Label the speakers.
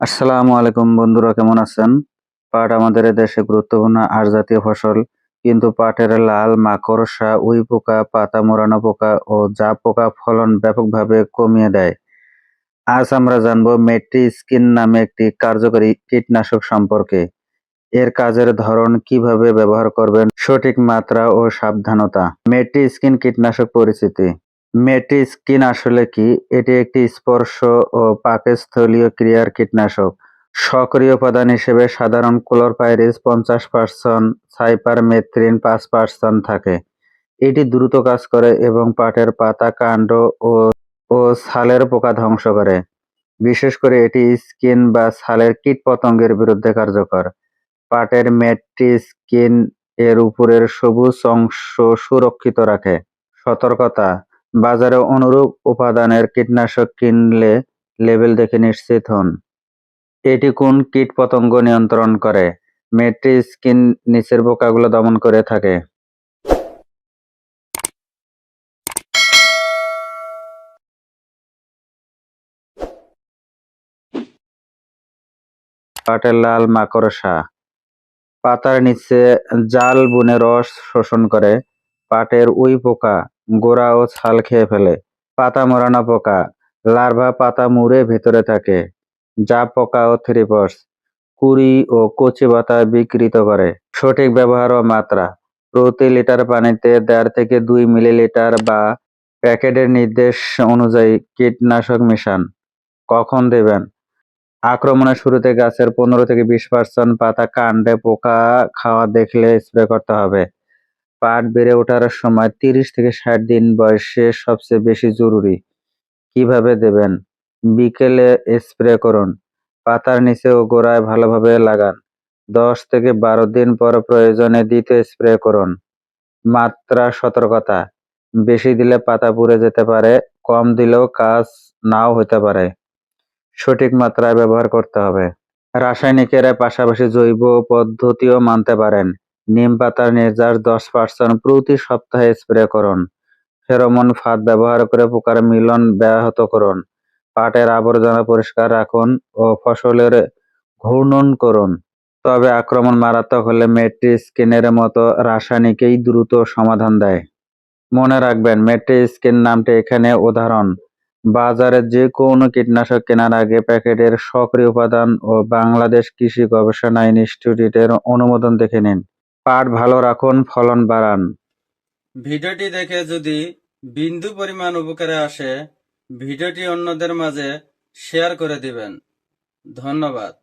Speaker 1: আসসালামু আলাইকুম বন্ধুরা, কেমন আছেন? পাট আমাদের দেশে গুরুত্বপূর্ণ আঁশ জাতীয় ফসল, কিন্তু পাটের লাল মাকড়সা, উই পোকা, পাতা মোড়ানো পোকা ও জাপ পোকা ফলন ব্যাপকভাবে কমিয়ে দেয়। আজ আমরা জানবো মেট্রি স্কিন নামে একটি কার্যকরী কীটনাশক সম্পর্কে। এর কাজের ধরন, কিভাবে ব্যবহার করবেন, সঠিক মাত্রা ও সাবধানতা। মেট্রি স্কিন কীটনাশক পরিচিতি। মেট্রি স্কিন আসলে কি? এটি একটি স্পর্শ ও পাকস্থলীয় ক্রিয়ার কীটনাশক। সক্রিয় উপাদান হিসেবে সাধারণ ক্লোরপাইরিস 50%, সাইপারমেথ্রিন 5% থাকে। এটি দ্রুত কাজ করে এবং পাটের পাতা, কাণ্ড ও ও ছালের পোকা ধ্বংস করে। বিশেষ করে এটি স্কিন বা ছালের কীটপতঙ্গের বিরুদ্ধে কার্যকর। পাটের মেট্রি স্কিন এর উপরের সবুজ অংশ সুরক্ষিত রাখে। সতর্কতা: বাজারে অনুরূপ উপাদানের কীটনাশক কিনলে লেবেল দেখে নিশ্চিত হন। এটি কোন কীটপতঙ্গ নিয়ন্ত্রণ করে? মেট্রি স্কিন নিচের পোকাগুলো দমন করে থাকে। পাটের লাল মাকড়সা পাতার নিচে জাল বুনে রস শোষণ করে। পাটের উই পোকা গোড়া ও ছাল খেয়ে ফেলে। পাতা মোড়ানো পোকা লার্ভা পাতা মুড়ে ভেতরে থাকে। জাপ পোকা ও থ্রিপস কুঁড়ি ও কচি পাতা বিকৃত করে। সঠিক ব্যবহার ও মাত্রা: প্রতি লিটার পানিতে 1.5 থেকে 2 মিলিলিটার বা প্যাকেটের নির্দেশ অনুযায়ী কীটনাশক মিশান। কখন দেবেন? আক্রমণের শুরুতে গাছের 15 থেকে 20% পাতা, কাণ্ডে পোকা খাওয়া দেখলে স্প্রে করতে হবে। পাট বেড়ে ওঠার সময় 30 থেকে 60 দিন বয়সে সবচেয়ে বেশি জরুরি। কিভাবে দেবেন? বিকেলে স্প্রে করুন। পাতার নিচে ও গোড়ায় ভালোভাবে লাগান। 10 থেকে 12 দিন পর প্রয়োজনে দ্বিতীয় স্প্রে করুন। মাত্রা: সতর্কতা: বেশি দিলে পাতা পুড়ে যেতে পারে, কম দিলেও কাজ নাও হতে পারে। সঠিক মাত্রায় ব্যবহার করতে হবে। রাসায়নিকের পাশাপাশি জৈব পদ্ধতিও মানতে পারেন। নিম পাতার নির্যাস 10% প্রতি সপ্তাহে স্প্রে করুন। ফেরোমন ফাঁদ ব্যবহার করে পোকার মিলন ব্যাহত করুন। পাটের আবর্জনা পরিষ্কার রাখুন ও ফসলের ঘূর্ণন করুন। তবে আক্রমণ মারাত্মক হলে মেট্রি স্কিনের মতো রাসায়নিকই দ্রুত সমাধান দেয়। মনে রাখবেন, মেট্রি স্কিন নামটি এখানে উদাহরণ। বাজারে যে কোনো কীটনাশক কেনার আগে প্যাকেটের সক্রিয় উপাদান ও বাংলাদেশ কৃষি গবেষণা ইনস্টিটিউটের অনুমোদন দেখে নিন। পাট ভালো রাখুন, ফলন বাড়ান।
Speaker 2: ভিডিওটি দেখে যদি বিন্দু পরিমাণ উপকারে আসে, ভিডিওটি অন্যদের মাঝে শেয়ার করে দিবেন। ধন্যবাদ।